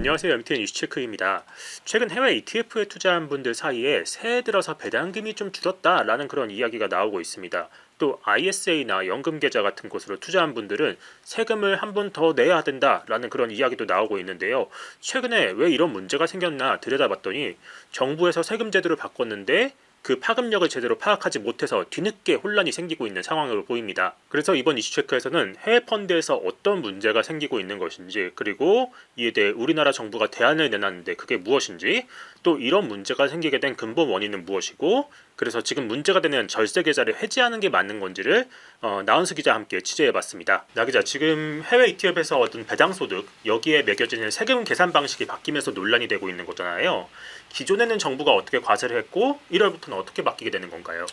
안녕하세요. MTN 이슈체크입니다. 최근 해외 ETF에 투자한 분들 사이에 새해 들어서 배당금이 좀 줄었다라는 그런 이야기가 나오고 있습니다. 또 ISA나 연금계좌 같은 곳으로 투자한 분들은 세금을 한 번 더 내야 된다라는 그런 이야기도 나오고 있는데요. 최근에 왜 이런 문제가 생겼나 들여다봤더니 정부에서 세금 제도를 바꿨는데 그 파급력을 제대로 파악하지 못해서 뒤늦게 혼란이 생기고 있는 상황으로 보입니다. 그래서 이번 이슈체크에서는 해외 펀드에서 어떤 문제가 생기고 있는 것인지, 그리고 이에 대해 우리나라 정부가 대안을 내놨는데 그게 무엇인지, 또 이런 문제가 생기게 된 근본 원인은 무엇이고, 그래서 지금 문제가 되는 절세 계좌를 해지하는 게 맞는 건지를 나은수 기자와 함께 취재해봤습니다. 나 기자, 지금 해외 ETF에서 얻은 배당소득, 여기에 매겨지는 세금 계산 방식이 바뀌면서 논란이 되고 있는 거잖아요. 기존에는 정부가 어떻게 과세를 했고 1월부터는 어떻게 바뀌게 되는 건가요?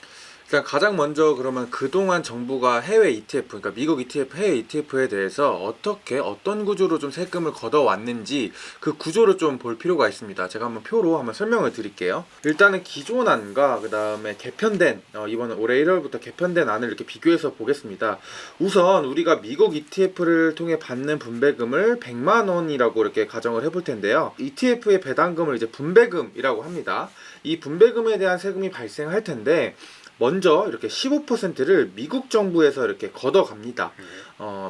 일단 가장 먼저 그러면 그동안 정부가 해외 ETF, 그러니까 미국 ETF, 해외 ETF에 대해서 어떤 구조로 좀 세금을 걷어왔는지 그 구조를 좀 볼 필요가 있습니다. 제가 한번 표로 한번 설명을 드릴게요. 일단은 기존 안과 그 다음에 개편된 이번 올해 1월부터 개편된 안을 이렇게 비교해서 보겠습니다. 우선 우리가 미국 ETF를 통해 받는 분배금을 100만 원이라고 이렇게 가정을 해볼 텐데요. ETF의 배당금을 이제 분배금이라고 합니다. 이 분배금에 대한 세금이 발생할 텐데 먼저 이렇게 15%를 미국 정부에서 이렇게 걷어갑니다.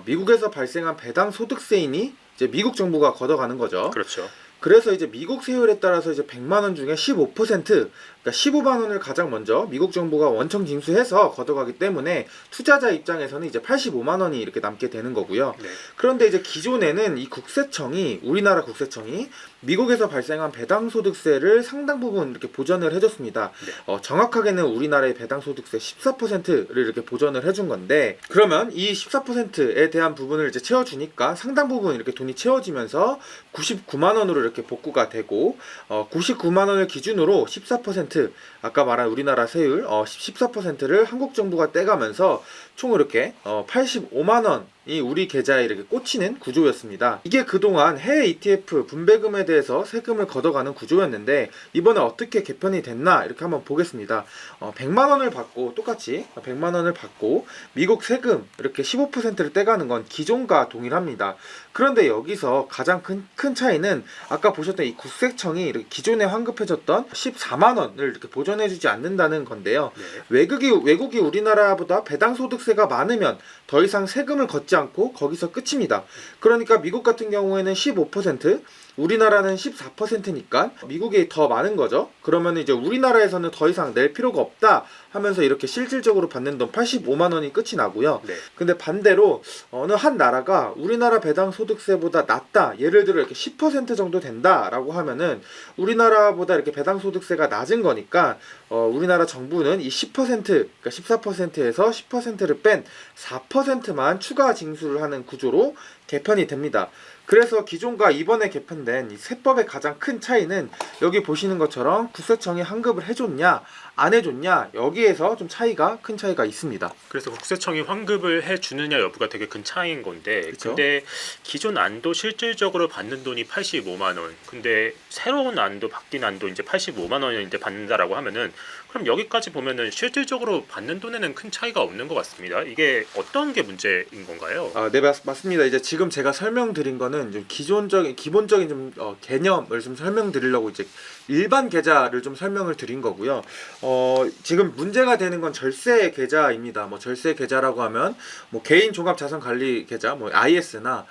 미국에서 발생한 배당 소득세인이 이제 미국 정부가 걷어가는 거죠. 그렇죠. 그래서 이제 미국 세율에 따라서 이제 100만 원 중에 15%, 그러니까 15만 원을 가장 먼저 미국 정부가 원천 징수해서 걷어가기 때문에 투자자 입장에서는 이제 85만 원이 이렇게 남게 되는 거고요. 네. 그런데 이제 기존에는 이 우리나라 국세청이 미국에서 발생한 배당소득세를 상당 부분 이렇게 보전을 해줬습니다. 네. 정확하게는 우리나라의 배당소득세 14%를 이렇게 보전을 해준 건데, 그러면 이 14%에 대한 부분을 이제 채워주니까 상당 부분 이렇게 돈이 채워지면서 99만 원으로 이렇게 복구가 되고, 99만 원을 기준으로 14%, 아까 말한 우리나라 세율 14%를 한국 정부가 떼가면서 총 이렇게 85만 원이 우리 계좌에 이렇게 꽂히는 구조였습니다. 이게 그동안 해외 ETF 분배금에 대해서 세금을 걷어가는 구조였는데, 이번에 어떻게 개편이 됐나 이렇게 한번 보겠습니다. 100만 원을 받고, 똑같이 100만 원을 받고 미국 세금 이렇게 15%를 떼가는 건 기존과 동일합니다. 그런데 여기서 가장 큰 차이는 아까 보셨던 이 국세청이 이렇게 기존에 환급해줬던 14만 원을 이렇게 보전해주지 않는다는 건데요. 네. 외국이 우리나라보다 배당소득세가 많으면 더 이상 세금을 걷지 않고 거기서 끝입니다. 그러니까 미국 같은 경우에는 15%, 우리나라는 14%니까 미국이 더 많은 거죠. 그러면 이제 우리나라에서는 더 이상 낼 필요가 없다 하면서 이렇게 실질적으로 받는 돈 85만 원이 끝이 나고요. 네. 근데 반대로 어느 한 나라가 우리나라 배당 소득세보다 낮다, 예를 들어 이렇게 10% 정도 된다라고 하면은 우리나라보다 이렇게 배당 소득세가 낮은 거니까 우리나라 정부는 이 10%, 그러니까 14%에서 10%를 뺀 4%만 추가 징수를 하는 구조로 개편이 됩니다. 그래서 기존과 이번에 개편된 이 세법의 가장 큰 차이는 여기 보시는 것처럼 국세청이 환급을 해줬냐 안 해줬냐, 여기에서 좀 큰 차이가 있습니다. 그래서 국세청이 환급을 해주느냐 여부가 되게 큰 차이인 건데, 그쵸? 근데 기존 안도 실질적으로 받는 돈이 85만 원, 근데 새로운 안도 바뀐 안도 이제 85만 원인데 받는다라고 하면은, 그럼 여기까지 보면은 실질적으로 받는 돈에는 큰 차이가 없는 것 같습니다. 이게 어떤 게 문제인 건가요? 네, 맞습니다. 이제 지금 제가 설명드린 거는 좀 기본적인 좀 개념을 좀 설명드리려고 이제 일반 계좌를 좀 설명을 드린 거고요. 지금 문제가 되는 건 절세 계좌입니다. 뭐 절세 계좌라고 하면 뭐 개인 종합 자산 관리 계좌, 뭐 ISA나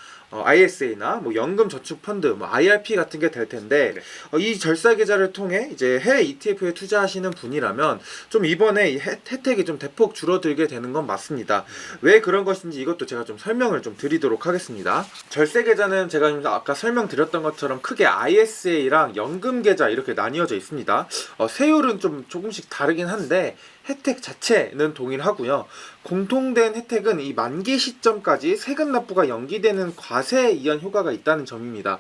뭐 연금 저축 펀드, 뭐 IRP 같은 게 될 텐데, 네. 이 절세 계좌를 통해 이제 해외 ETF에 투자하시는 분이라면 좀 이번에 이 혜택이 좀 대폭 줄어들게 되는 건 맞습니다. 왜 그런 것인지 이것도 제가 좀 설명을 좀 드리도록 하겠습니다. 절세 계좌는 제가 아까 설명드렸던 것처럼 크게 ISA랑 연금 계좌 이렇게 나뉘어져 있습니다. 세율은 좀 조금씩 다르긴 한데 혜택 자체는 동일하고요. 공통된 혜택은 이 만기 시점까지 세금 납부가 연기되는 과세 이연 효과가 있다는 점입니다.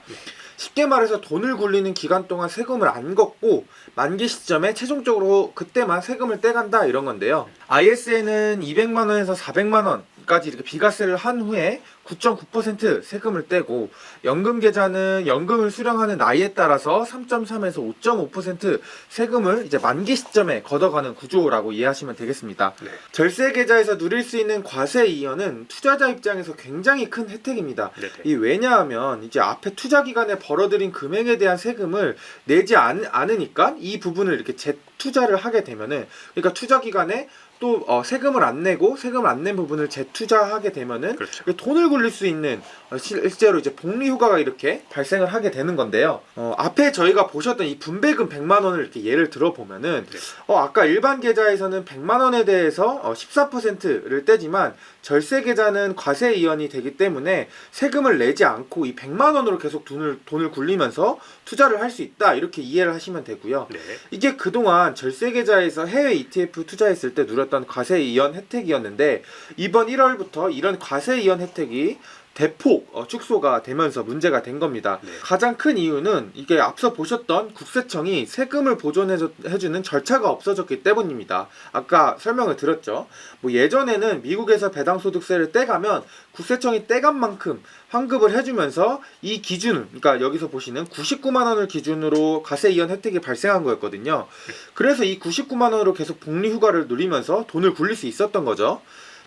쉽게 말해서 돈을 굴리는 기간 동안 세금을 안 걷고 만기 시점에 최종적으로 그때만 세금을 떼간다, 이런 건데요. ISA는 200만 원에서 400만 원 까지 이렇게 비과세를 한 후에 9.9% 세금을 떼고 연금계좌는 연금을 수령하는 나이에 따라서 3.3에서 5.5% 세금을 이제 만기 시점에 걷어가는 구조라고 이해하시면 되겠습니다. 네. 절세계좌에서 누릴 수 있는 과세 이연은 투자자 입장에서 굉장히 큰 혜택입니다. 네네. 이 왜냐하면 이제 앞에 투자 기간에 벌어들인 금액에 대한 세금을 내지 않으니까 이 부분을 이렇게 재투자를 하게 되면은, 그러니까 투자 기간에 또 세금을 안 내고 세금을 안 낸 부분을 재투자하게 되면은 그렇죠. 돈을 굴릴 수 있는 실제로 이제 복리 효과가 이렇게 발생을 하게 되는 건데요. 앞에 저희가 보셨던 이 분배금 100만 원을 이렇게 예를 들어 보면은 네. 아까 일반 계좌에서는 100만 원에 대해서 14%를 떼지만 절세 계좌는 과세 이연이 되기 때문에 세금을 내지 않고 이 100만 원으로 계속 돈을 굴리면서 투자를 할 수 있다, 이렇게 이해를 하시면 되고요. 네. 이게 그동안 절세 계좌에서 해외 ETF 투자했을 때 누렸던 과세 이연 혜택이었는데 이번 1월부터 이런 과세 이연 혜택이 대폭 축소가 되면서 문제가 된 겁니다. 네. 가장 큰 이유는 이게 앞서 보셨던 국세청이 세금을 보존해주는 절차가 없어졌기 때문입니다. 아까 설명을 드렸죠. 뭐 예전에는 미국에서 배당소득세를 떼가면 국세청이 떼간 만큼 환급을 해주면서 이 기준, 그러니까 여기서 보시는 99만 원을 기준으로 과세 이연 혜택이 발생한 거였거든요. 그래서 이 99만 원으로 계속 복리 휴가를 누리면서 돈을 굴릴 수 있었던 거죠.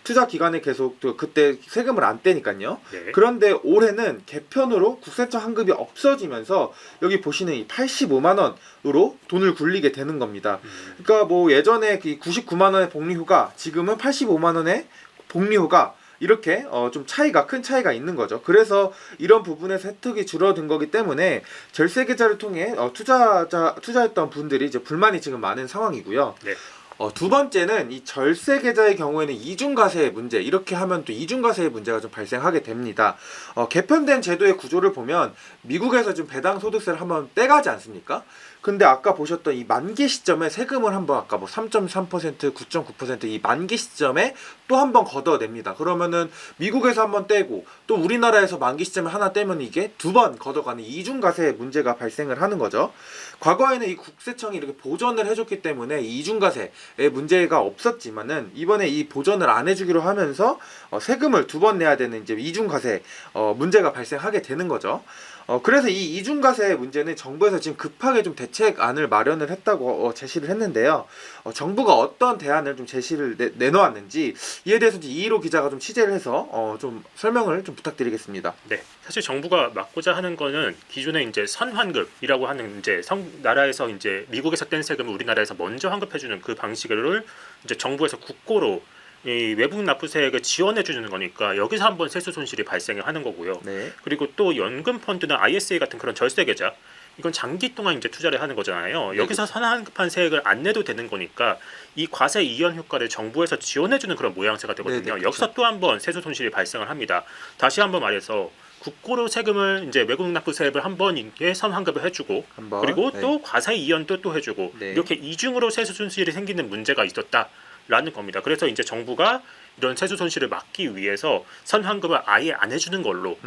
투자 기간에 계속 그때 세금을 안 떼니까요. 네. 그런데 올해는 개편으로 국세청 환급이 없어지면서 여기 보시는 이 85만 원으로 돈을 굴리게 되는 겁니다. 그러니까 뭐 예전에 99만 원의 복리후가 지금은 85만 원의 복리후가 이렇게 좀 큰 차이가 있는 거죠. 그래서 이런 부분에서 혜택이 줄어든 거기 때문에 절세 계좌를 통해 투자했던 분들이 이제 불만이 지금 많은 상황이고요. 네. 두 번째는 이 절세 계좌의 경우에는 이중과세의 문제, 이렇게 하면 또 이중과세의 문제가 좀 발생하게 됩니다. 개편된 제도의 구조를 보면 미국에서 지금 배당소득세를 한번 떼가지 않습니까? 근데 아까 보셨던 이 만기 시점에 세금을 한번 아까 뭐 3.3%, 9.9% 이 만기 시점에 또 한번 걷어냅니다. 그러면은 미국에서 한번 떼고 또 우리나라에서 만기 시점에 하나 떼면 이게 두 번 걷어가는 이중과세 문제가 발생을 하는 거죠. 과거에는 이 국세청이 이렇게 보전을 해줬기 때문에 이중과세의 문제가 없었지만은 이번에 이 보전을 안 해주기로 하면서 세금을 두 번 내야 되는 이제 이중과세 문제가 발생하게 되는 거죠. 그래서 이 이중과세 문제는 정부에서 지금 급하게 좀 대책안을 마련을 했다고 제시를 했는데요. 정부가 어떤 대안을 좀 제시를 내놓았는지 이에 대해서 이제 이희로 기자가 좀 취재를 해서 좀 설명을 좀 부탁드리겠습니다. 네, 사실 정부가 막고자 하는 거는 기존에 이제 선환급이라고 하는 이제 나라에서 이제 미국에서 뗀 세금을 우리나라에서 먼저 환급해주는 그 방식을 이제 정부에서 국고로 이 외국 납부세액을 지원해 주는 거니까 여기서 한번 세수 손실이 발생을 하는 거고요. 네. 그리고 또 연금 펀드나 ISA 같은 그런 절세 계좌, 이건 장기 동안 이제 투자를 하는 거잖아요. 여기서 선환급한 세액을 안 내도 되는 거니까 이 과세 이연 효과를 정부에서 지원해 주는 그런 모양새가 되거든요. 네네, 여기서 또 한번 세수 손실이 발생을 합니다. 다시 한번 말해서 국고로 세금을 이제 외국 납부세액을 한번 이게 선환급을 해주고 한번, 그리고 네. 또 과세 이연도 또 해주고 네. 이렇게 이중으로 세수 손실이 생기는 문제가 있었다라는 겁니다. 그래서 이제 정부가 이런 세수 손실을 막기 위해서 선환급을 아예 안 해주는 걸로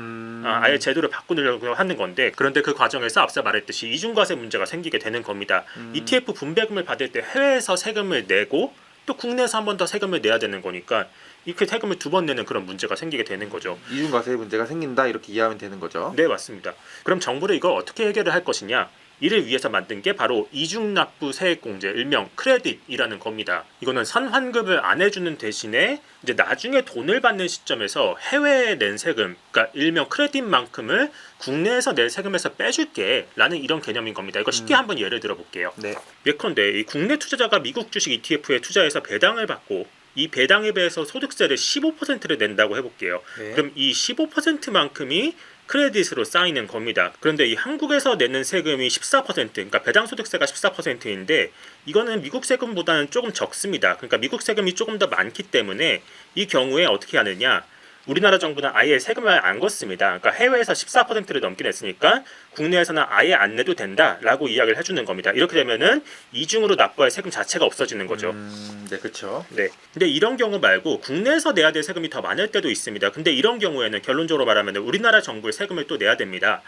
아예 제도를 바꾸려고 하는 건데, 그런데 그 과정에서 앞서 말했듯이 이중과세 문제가 생기게 되는 겁니다. ETF 분배금을 받을 때 해외에서 세금을 내고 또 국내에서 한 번 더 세금을 내야 되는 거니까 이렇게 세금을 두 번 내는 그런 문제가 생기게 되는 거죠. 이중과세 문제가 생긴다, 이렇게 이해하면 되는 거죠. 네, 맞습니다. 그럼 정부는 이걸 어떻게 해결을 할 것이냐? 이를 위해서 만든 게 바로 이중납부 세액공제, 일명 크레딧이라는 겁니다. 이거는 선환급을 안 해주는 대신에 이제 나중에 돈을 받는 시점에서 해외에 낸 세금, 그러니까 일명 크레딧만큼을 국내에서 낼 세금에서 빼줄게라는 이런 개념인 겁니다. 이거 쉽게 한번 예를 들어볼게요. 네. 예컨대 이 국내 투자자가 미국 주식 ETF에 투자해서 배당을 받고 이 배당에 비해서 소득세를 15%를 낸다고 해볼게요. 네. 그럼 이 15%만큼이 크레딧으로 쌓이는 겁니다. 그런데 이 한국에서 내는 세금이 14%, 그러니까 배당 소득세가 14%인데 이거는 미국 세금보다는 조금 적습니다. 그러니까 미국 세금이 조금 더 많기 때문에 이 경우에 어떻게 하느냐? 우리나라 정부는 아예 세금을 안 걷습니다. 그러니까 해외에서 14%를 넘게 냈으니까 국내에서는 아예 안 내도 된다라고 이야기를 해주는 겁니다. 이렇게 되면은 이중으로 납부할 세금 자체가 없어지는 거죠. 네, 그렇죠. 네. 근데 이런 경우 말고 국내에서 내야 될 세금이 더 많을 때도 있습니다. 근데 이런 경우에는 결론적으로 말하면 우리나라 정부에 세금을 또 내야 됩니다.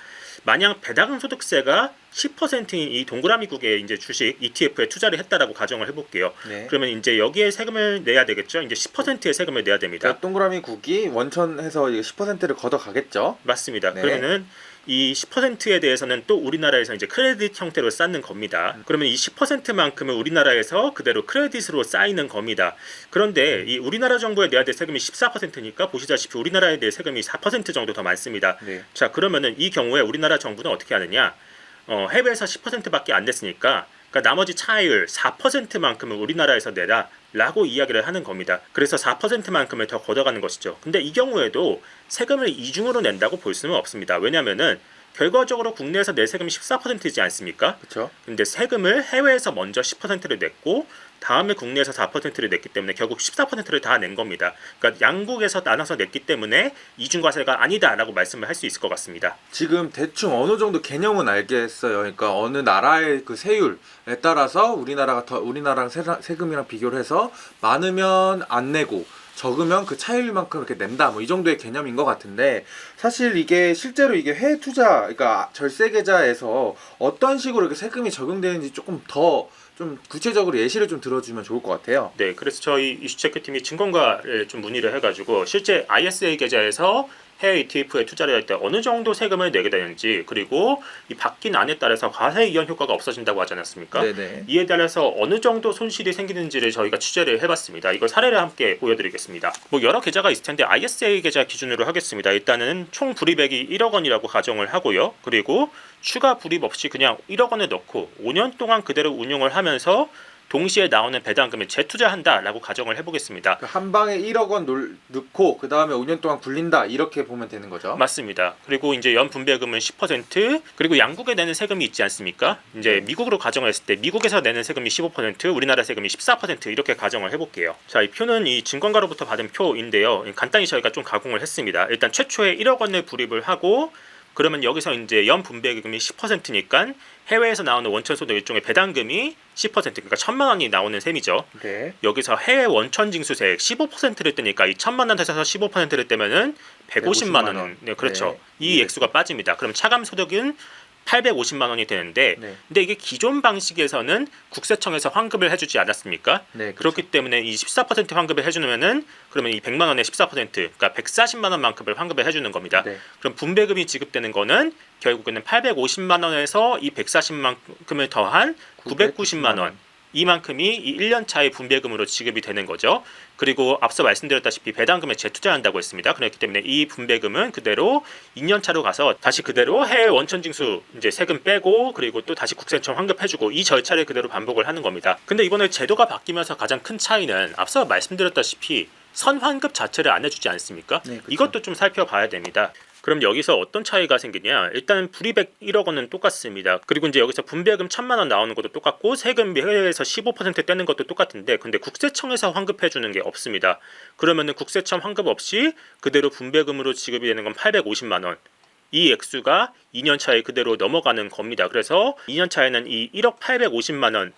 만약 배당소득세가 10%인 이 동그라미국의 이제 주식 ETF에 투자를 했다라고 가정을 해볼게요. 네. 그러면 이제 여기에 세금을 내야 되겠죠. 이제 10%의 세금을 내야 됩니다. 동그라미 국이 원천해서 10%를 걷어가겠죠. 맞습니다. 네. 그러면은 이 10%에 대해서는 또 우리나라에서 이제 크레딧 형태로 쌓는 겁니다. 그러면 이 10%만큼은 우리나라에서 그대로 크레딧으로 쌓이는 겁니다. 그런데 이 우리나라 정부에 내야 될 세금이 14%니까 보시다시피 우리나라에 대해 세금이 4% 정도 더 많습니다. 네. 자, 그러면은 이 경우에 우리나라 정부는 어떻게 하느냐? 해외에서 10%밖에 안 냈으니까 그러니까 나머지 차이율 4%만큼은 우리나라에서 내라라고 이야기를 하는 겁니다. 그래서 4%만큼을 더 걷어가는 것이죠. 근데 이 경우에도 세금을 이중으로 낸다고 볼 수는 없습니다. 왜냐하면은 결과적으로 국내에서 내 세금이 14%이지 않습니까? 그렇죠. 근데 세금을 해외에서 먼저 10%를 냈고 다음에 국내에서 4%를 냈기 때문에 결국 14%를 다 낸 겁니다. 그러니까 양국에서 나눠서 냈기 때문에 이중과세가 아니다라고 말씀을 할 수 있을 것 같습니다. 지금 대충 어느 정도 개념은 알겠어요. 그러니까 어느 나라의 그 세율에 따라서 우리나라랑 세금이랑 비교를 해서 많으면 안 내고 적으면 그 차이율만큼 이렇게 낸다. 뭐 이 정도의 개념인 것 같은데 사실 이게 실제로 이게 해외 투자, 그러니까 절세 계좌에서 어떤 식으로 이렇게 세금이 적용되는지 조금 더 좀 구체적으로 예시를 좀 들어주면 좋을 것 같아요. 네, 그래서 저희 이슈체크팀이 증권가를 좀 문의를 해가지고 실제 ISA 계좌에서 해외 ETF에 투자를 할 때 어느 정도 세금을 내게 되는지, 그리고 이 바뀐 안에 따라서 과세 이연 효과가 없어진다고 하지 않았습니까? 네네. 이에 따라서 어느 정도 손실이 생기는지를 저희가 취재를 해봤습니다. 이걸 사례를 함께 보여드리겠습니다. 뭐 여러 계좌가 있을 텐데 ISA 계좌 기준으로 하겠습니다. 일단은 총 불이익이 1억 원이라고 가정을 하고요. 그리고 추가 불이익 없이 그냥 1억 원을 넣고 5년 동안 그대로 운용을 하면서 동시에 나오는 배당금을 재투자한다라고 가정을 해보겠습니다. 한 방에 1억 원 넣고 그 다음에 5년 동안 굴린다 이렇게 보면 되는 거죠. 맞습니다. 그리고 이제 연 분배금은 10%, 그리고 양국에 내는 세금이 있지 않습니까? 이제 미국으로 가정을 했을 때 미국에서 내는 세금이 15%, 우리나라 세금이 14% 이렇게 가정을 해볼게요. 자, 이 표는 이 증권가로부터 받은 표인데요. 간단히 저희가 좀 가공을 했습니다. 일단 최초에 1억 원을 불입을 하고, 그러면 여기서 이제 연 분배금이 10%니까 해외에서 나오는 원천소득 일종의 배당금이 10%, 그러니까 1,000만 원이 나오는 셈이죠. 네. 여기서 해외 원천징수세액 15%를 떼니까 이 1,000만 원 대해서 15%를 떼면은 150만 원. 네, 그렇죠. 네. 이 액수가 빠집니다. 그럼 차감 소득은 850만 원이 되는데, 네. 근데 이게 기존 방식에서는 국세청에서 환급을 해주지 않았습니까? 네, 그렇기 때문에 이 14% 환급을 해주면은 그러면 이 100만 원의 14%, 그러니까 140만 원만큼을 환급을 해주는 겁니다. 네. 그럼 분배금이 지급되는 거는 결국에는 850만 원에서 이 140만큼을 더한 990만 원. 이만큼이 이 1년 차의 분배금으로 지급이 되는 거죠. 그리고 앞서 말씀드렸다시피 배당금에 재투자한다고 했습니다. 그렇기 때문에 이 분배금은 그대로 2년 차로 가서 다시 그대로 해외 원천징수 이제 세금 빼고, 그리고 또 다시 국세청 환급해주고, 이 절차를 그대로 반복을 하는 겁니다. 근데 이번에 제도가 바뀌면서 가장 큰 차이는 앞서 말씀드렸다시피 선환급 자체를 안 해주지 않습니까? 네, 그렇죠. 이것도 좀 살펴봐야 됩니다. 그럼 여기서 어떤 차이가 생기냐? 일단 불이익 1억 원은 똑같습니다. 그리고 이제 여기서 분배금 1,000만 원 나오는 것도 똑같고, 세금 해외에서 15% 떼는 것도 똑같은데, 근데 국세청에서 환급해 주는 게 없습니다. 그러면은 국세청 환급 없이 그대로 분배금으로 지급이 되는 건 850만 원. 이 액수가 2년 차에 그대로 넘어가는 겁니다. 그래서 2년 차에는 이 1억 850만 원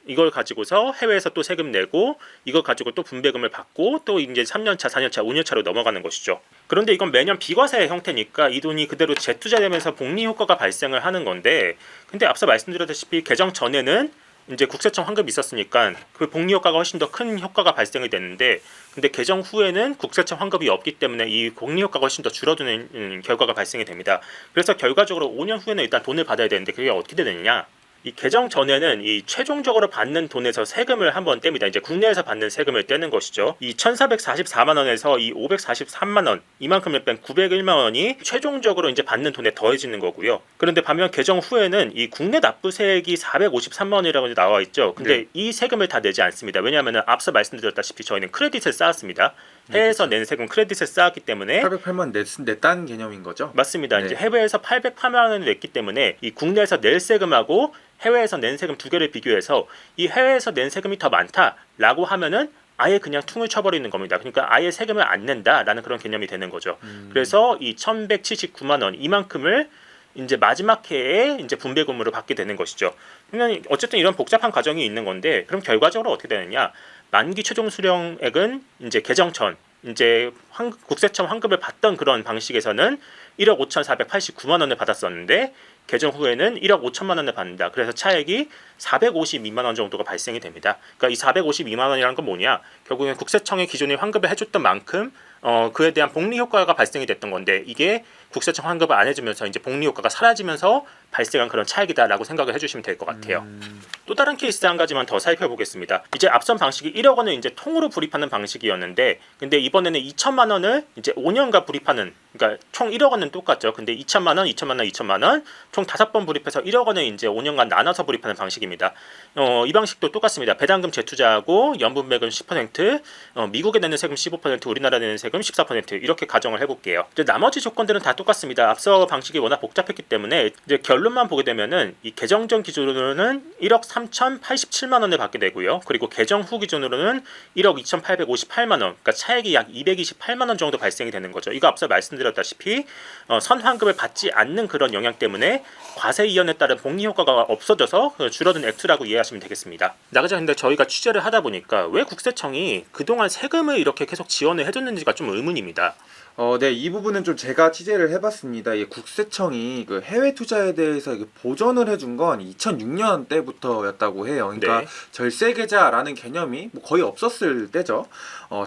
이걸 가지고서 해외에서 또 세금 내고, 이걸 가지고 또 분배금을 받고, 또 이제 3년차, 4년차, 5년차로 넘어가는 것이죠. 그런데 이건 매년 비과세 형태니까 이 돈이 그대로 재투자되면서 복리 효과가 발생을 하는 건데, 근데 앞서 말씀드렸다시피 개정 전에는 이제 국세청 환급이 있었으니까 그 복리 효과가 훨씬 더 큰 효과가 발생이 됐는데, 근데 개정 후에는 국세청 환급이 없기 때문에 이 복리 효과가 훨씬 더 줄어드는 결과가 발생이 됩니다. 그래서 결과적으로 5년 후에는 일단 돈을 받아야 되는데, 그게 어떻게 되느냐? 이 개정 전에는 이 최종적으로 받는 돈에서 세금을 한번 뗍니다. 이제 국내에서 받는 세금을 떼는 것이죠. 이 1,444만 원에서 이 543만 원 이만큼을 뺀 901만 원이 최종적으로 이제 받는 돈에 더해지는 거고요. 그런데 반면 개정 후에는 이 국내 납부세액이 453만 원이라고 나와 있죠. 근데 네. 이 세금을 다 내지 않습니다. 왜냐하면 앞서 말씀드렸다시피 저희는 크레딧을 쌓았습니다. 해외에서 낸 세금 크레딧을 쌓았기 때문에 808만 냈다는 개념인 거죠? 맞습니다. 네. 이제 해외에서 808만 원을 냈기 때문에 이 국내에서 낼 세금하고 해외에서 낸 세금 두 개를 비교해서 이 해외에서 낸 세금이 더 많다라고 하면은 아예 그냥 퉁을 쳐버리는 겁니다. 그러니까 아예 세금을 안 낸다라는 그런 개념이 되는 거죠. 그래서 이 1,179만 원 이만큼을 이제 마지막 해에 이제 분배금으로 받게 되는 것이죠. 그러면 어쨌든 이런 복잡한 과정이 있는 건데, 그럼 결과적으로 어떻게 되느냐? 만기 최종 수령액은 이제 개정 전 이제 국세청 환급을 받던 그런 방식에서는 1억 5,489만 원을 받았었는데 개정 후에는 1억 5천만 원을 받는다. 그래서 차액이 452만 원 정도가 발생이 됩니다. 그러니까 이 452만 원이라는 건 뭐냐? 결국엔 국세청이 기존에 환급을 해줬던 만큼 그에 대한 복리 효과가 발생이 됐던 건데 이게 국세청 환급을 안 해주면서 이제 복리 효과가 사라지면서 발생한 그런 차익이다라고 생각을 해주시면 될 것 같아요. 또 다른 케이스 한 가지만 더 살펴보겠습니다. 이제 앞선 방식이 1억 원을 이제 통으로 불입하는 방식이었는데, 근데 이번에는 2천만 원을 이제 5년간 불입하는, 그러니까 총 1억 원은 똑같죠. 근데 2천만 원, 2천만 원, 2천만 원, 총 5번 불입해서 1억 원을 이제 5년간 나눠서 불입하는 방식입니다. 이 방식도 똑같습니다. 배당금 재투자하고 연분배금 10%, 미국에 내는 세금 15%, 우리나라 내는 세금 14% 이렇게 가정을 해볼게요. 이제 나머지 조건들은 다 똑같습니다. 앞서 방식이 워낙 복잡했기 때문에 이제 결론만 보게 되면은 이 개정 전 기준으로는 1억 3,087만 원을 받게 되고요. 그리고 개정 후 기준으로는 1억 2,858만 원, 그러니까 차액이 약 228만 원 정도 발생이 되는 거죠. 이거 앞서 말씀드렸다시피 선환급을 받지 않는 그런 영향 때문에 과세 이연에 따른 복리 효과가 없어져서 줄어든 액수라고 이해하시면 되겠습니다. 나그자 근데 저희가 취재를 하다 보니까 왜 국세청이 그동안 세금을 이렇게 계속 지원을 해줬는지가 좀 의문입니다. 네, 이 부분은 좀 제가 취재를 해봤습니다. 이 국세청이 그 해외 투자에 대해서 이게 보전을 해준 건 2006년 때부터였다고 해요. 그러니까 네. 절세 계좌라는 개념이 뭐 거의 없었을 때죠.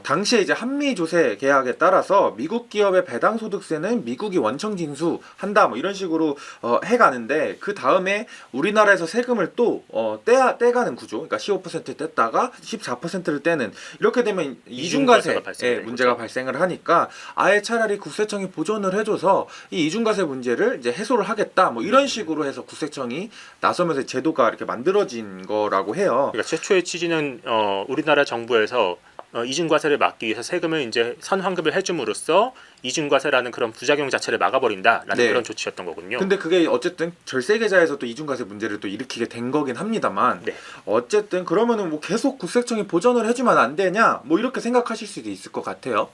당시에 이제 한미 조세 계약에 따라서 미국 기업의 배당 소득세는 미국이 원청 징수한다 뭐 이런 식으로 해가는데 그 다음에 우리나라에서 세금을 또 떼가는 구조. 그러니까 15% 뗐다가 14%를 떼는 이렇게 되면 이중과세 문제가 발생을 하니까 아예 차라리 국세청이 보존을 해줘서 이 이중과세 문제를 이제 해소를 하겠다 뭐 이런 식으로 해서 국세청이 나서면서 제도가 이렇게 만들어진 거라고 해요. 그러니까 최초의 취지는 우리나라 정부에서 이중과세를 막기 위해서 세금을 이제 선환급을 해줌으로써 이중과세라는 그런 부작용 자체를 막아버린다라는 네. 그런 조치였던 거군요. 근데 그게 어쨌든 절세 계좌에서 또 이중과세 문제를 또 일으키게 된 거긴 합니다만 네. 어쨌든 그러면은 뭐 계속 국세청이 보전을 해주면 안 되냐 뭐 이렇게 생각하실 수도 있을 것 같아요.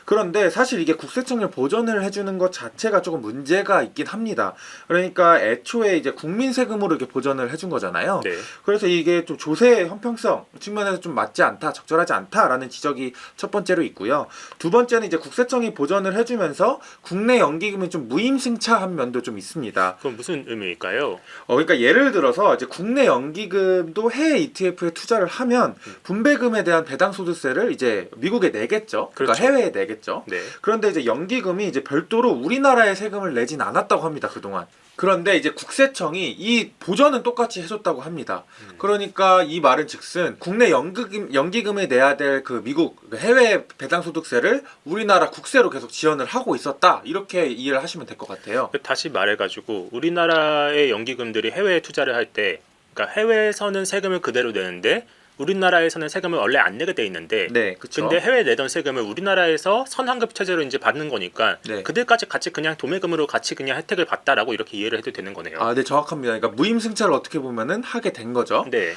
그런데 사실 이게 국세청을 보전을 해주는 것 자체가 조금 문제가 있긴 합니다. 그러니까 애초에 이제 국민 세금으로 이렇게 보전을 해준 거잖아요. 네. 그래서 이게 좀 조세 형평성 측면에서 좀 맞지 않다, 적절하지 않다라는 지적이 첫 번째로 있고요. 두 번째는 이제 국세청이 보전을 해주면서 국내 연기금이 좀 무임승차한 면도 좀 있습니다. 그건 무슨 의미일까요? 그러니까 예를 들어서 이제 국내 연기금도 해외 ETF에 투자를 하면 분배금에 대한 배당소득세를 이제 미국에 내겠죠. 그러니까 그렇죠. 해외에 내겠죠. 네. 그런데 이제 연기금이 이제 별도로 우리나라에 세금을 내진 않았다고 합니다. 그동안. 그런데 이제 국세청이 이 보전은 똑같이 해줬다고 합니다. 그러니까 이 말은 즉슨 국내 연기금에 내야 될 그 미국 해외 배당소득세를 우리나라 국세로 계속 지원을 하고 있었다. 이렇게 이해를 하시면 될 것 같아요. 다시 말해가지고 우리나라의 연기금들이 해외에 투자를 할 때, 그러니까 해외에서는 세금을 그대로 내는데 우리나라에서는 세금을 원래 안 내게 돼 있는데, 네, 그렇죠. 근데 해외 내던 세금을 우리나라에서 선환급 체제로 이제 받는 거니까 네. 그들까지 같이 그냥 도매금으로 같이 그냥 혜택을 받다라고 이렇게 이해를 해도 되는 거네요. 네, 정확합니다. 그러니까 무임승차를 어떻게 보면은 하게 된 거죠. 네.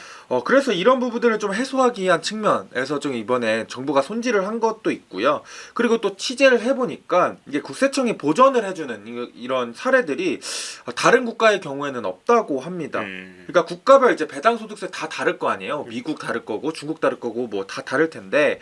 그래서 이런 부분들을 좀 해소하기 위한 측면에서 좀 이번에 정부가 손질을 한 것도 있고요. 그리고 또 취재를 해보니까 이게 국세청이 보전을 해주는 이런 사례들이 다른 국가의 경우에는 없다고 합니다. 그러니까 국가별 이제 배당소득세 다 다를 거 아니에요. 미국 다를 거고 중국 다를 거고 뭐 다 다를 텐데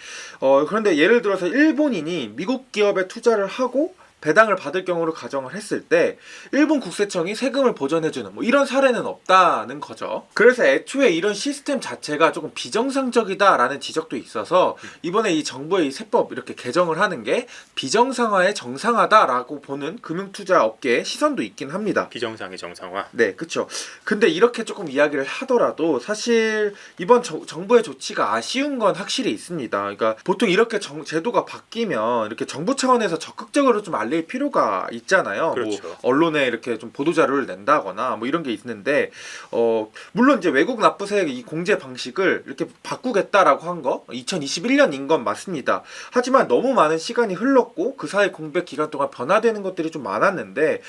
그런데 예를 들어서 일본인이 미국 기업에 투자를 하고 배당을 받을 경우를 가정을 했을 때 일본 국세청이 세금을 보전해주는 뭐 이런 사례는 없다는 거죠. 그래서 애초에 이런 시스템 자체가 조금 비정상적이다라는 지적도 있어서 이번에 이 정부의 이 세법 이렇게 개정을 하는 게 비정상화의 정상화다라고 보는 금융투자 업계의 시선도 있긴 합니다. 비정상의 정상화. 네, 그렇죠. 근데 이렇게 조금 이야기를 하더라도 사실 이번 정부의 조치가 아쉬운 건 확실히 있습니다. 그러니까 보통 이렇게 제도가 바뀌면 이렇게 정부 차원에서 적극적으로 좀 알릴 필요가 있잖아요. 그렇죠. 뭐 언론에 이렇게 좀 보도 자료를 낸다거나 뭐 이런 게 있는데 물론 이제 외국 납부세 이 공제 방식을 이렇게 바꾸겠다라고 한 거 2021년인 건 맞습니다. 하지만 너무 많은 시간이 흘렀고 그 사이 공백 기간 동안 변화되는 것들이 좀 많았는데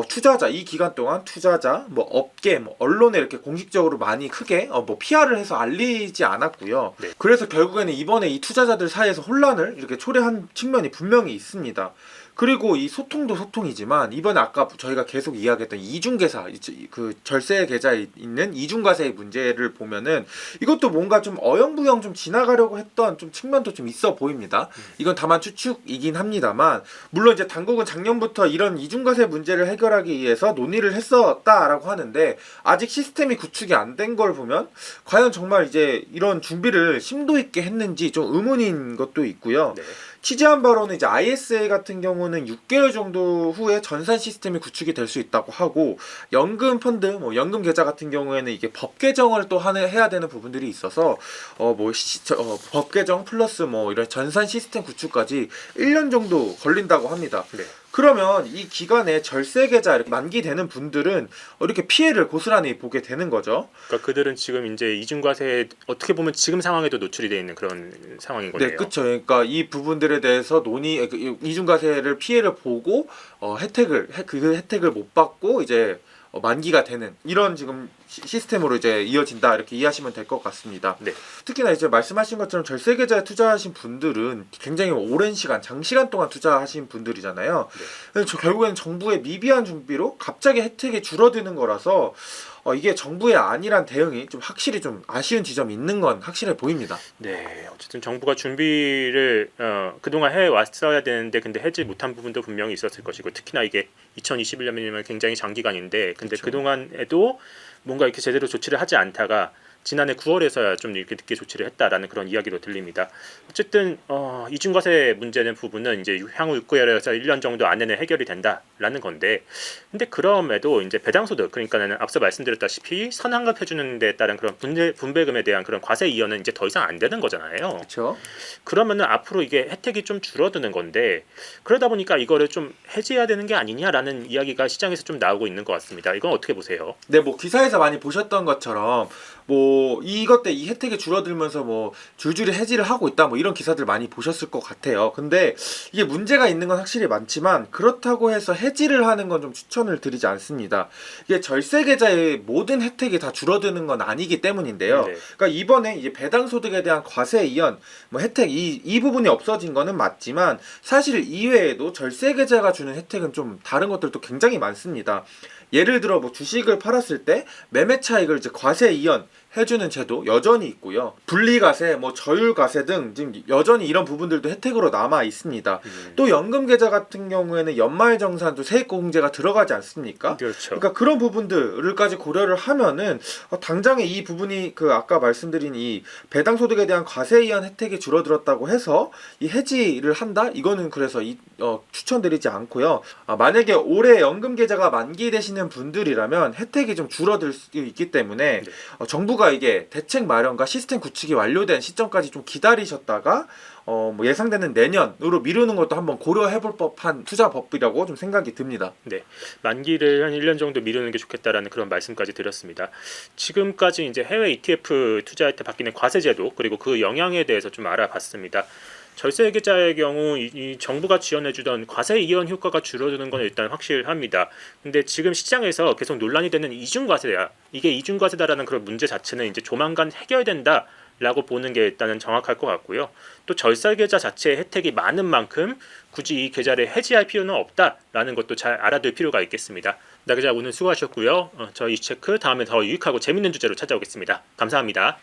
투자자 이 기간 동안 투자자 뭐 업계 뭐 언론에 이렇게 공식적으로 많이 크게 뭐 PR을 해서 알리지 않았고요. 네. 그래서 결국에는 이번에 이 투자자들 사이에서 혼란을 이렇게 초래한 측면이 분명히 있습니다. 그리고 이 소통도 소통이지만 이번에 아까 저희가 계속 이야기했던 이중계사, 그 절세 계좌에 있는 이중과세의 문제를 보면은 이것도 뭔가 좀 어영부영 좀 지나가려고 했던 좀 측면도 좀 있어 보입니다. 이건 다만 추측이긴 합니다만, 물론 이제 당국은 작년부터 이런 이중과세 문제를 해결하기 위해서 논의를 했었다라고 하는데 아직 시스템이 구축이 안 된 걸 보면 과연 정말 이제 이런 준비를 심도 있게 했는지 좀 의문인 것도 있고요. 네. 취재한 바로는 이제 ISA 같은 경우는 6개월 정도 후에 전산 시스템이 구축이 될 수 있다고 하고, 연금 펀드, 뭐 연금 계좌 같은 경우에는 이게 법 개정을 또 해야 되는 부분들이 있어서 법 개정 플러스 뭐 이런 전산 시스템 구축까지 1년 정도 걸린다고 합니다. 네. 그러면 이 기간에 절세 계좌 이렇게 만기되는 분들은 이렇게 피해를 고스란히 보게 되는 거죠. 그러니까 그들은 지금 이제 이중과세에 어떻게 보면 지금 상황에도 노출이 돼 있는 그런 상황인 거네요. 네, 그렇죠. 그러니까 이 부분들에 대해서 이중과세를 피해를 보고 그 혜택을 못 받고 이제 만기가 되는 이런 지금 시스템으로 이제 이어진다, 이렇게 이해하시면 될 것 같습니다. 네. 특히나 이제 말씀하신 것처럼 절세 계좌에 투자하신 분들은 굉장히 오랜 시간, 장시간 동안 투자하신 분들이잖아요. 그래서 결국에는 정부의 미비한 준비로 갑자기 혜택이 줄어드는 거라서 이게 정부의 안일한 대응이 좀 확실히 좀 아쉬운 지점이 있는 건 확실해 보입니다. 네, 어쨌든 정부가 준비를 그동안 해 왔어야 되는데 근데 해지 못한 부분도 분명히 있었을 것이고, 특히나 이게 2021년이면 굉장히 장기간인데 근데 그쵸. 그동안에도 뭔가 이렇게 제대로 조치를 하지 않다가 지난해 9월에서야 좀 이렇게 늦게 조치를 했다라는 그런 이야기도 들립니다. 어쨌든 이중과세 문제는 부분은 이제 향후 6개월에서 1년 정도 안에는 해결이 된다라는 건데, 근데 그럼에도 이제 배당소득, 그러니까는 앞서 말씀드렸다시피 선환급해주는 데 따른 그런 분배금에 대한 그런 과세 이연은 이제 더 이상 안 되는 거잖아요. 그렇죠. 그러면은 앞으로 이게 혜택이 좀 줄어드는 건데, 그러다 보니까 이거를 좀 해지해야 되는 게 아니냐라는 이야기가 시장에서 좀 나오고 있는 것 같습니다. 이건 어떻게 보세요? 네, 뭐 기사에서 많이 보셨던 것처럼 뭐 이것 때 이 혜택이 줄어들면서 뭐 줄줄이 해지를 하고 있다, 뭐 이런 기사들 많이 보셨을 것 같아요. 근데 이게 문제가 있는 건 확실히 많지만 그렇다고 해서 해지를 하는 건 좀 추천을 드리지 않습니다. 이게 절세 계좌의 모든 혜택이 다 줄어드는 건 아니기 때문인데요. 네. 그러니까 이번에 이제 배당 소득에 대한 과세 이연, 뭐 혜택 이 부분이 없어진 거는 맞지만 사실 이외에도 절세 계좌가 주는 혜택은 좀 다른 것들도 굉장히 많습니다. 예를 들어 뭐 주식을 팔았을 때 매매 차익을 이제 과세 이연 해주는 제도 여전히 있고요. 분리과세, 뭐 저율과세 등 지금 여전히 이런 부분들도 혜택으로 남아 있습니다. 또 연금 계좌 같은 경우에는 연말정산도 세액공제가 들어가지 않습니까? 그렇죠. 그러니까 그런 부분들을까지 고려를 하면은 당장에 이 부분이 그 아까 말씀드린 이 배당 소득에 대한 과세 이연 혜택이 줄어들었다고 해서 이 해지를 한다? 이거는 그래서 추천드리지 않고요. 만약에 올해 연금 계좌가 만기되시는 분들이라면 혜택이 좀 줄어들 수 있기 때문에 네. 정부가 이게 대책 마련과 시스템 구축이 완료된 시점까지 좀 기다리셨다가 뭐 예상되는 내년으로 미루는 것도 한번 고려해볼 법한 투자법이라고 좀 생각이 듭니다. 네, 만기를 한 1년 정도 미루는 게 좋겠다라는 그런 말씀까지 드렸습니다. 지금까지 이제 해외 ETF 투자할 때 바뀌는 과세제도, 그리고 그 영향에 대해서 좀 알아봤습니다. 절세 계좌의 경우 이 정부가 지원해주던 과세 이연 효과가 줄어드는 건 일단 확실합니다. 근데 지금 시장에서 계속 논란이 되는 이중과세야. 이게 이중과세다라는 그런 문제 자체는 이제 조만간 해결된다 라고 보는 게 일단은 정확할 것 같고요. 또 절세 계좌 자체의 혜택이 많은 만큼 굳이 이 계좌를 해지할 필요는 없다라는 것도 잘 알아둘 필요가 있겠습니다. 나 기자 오늘 수고하셨고요. 저희 이체크 다음에 더 유익하고 재밌는 주제로 찾아오겠습니다. 감사합니다.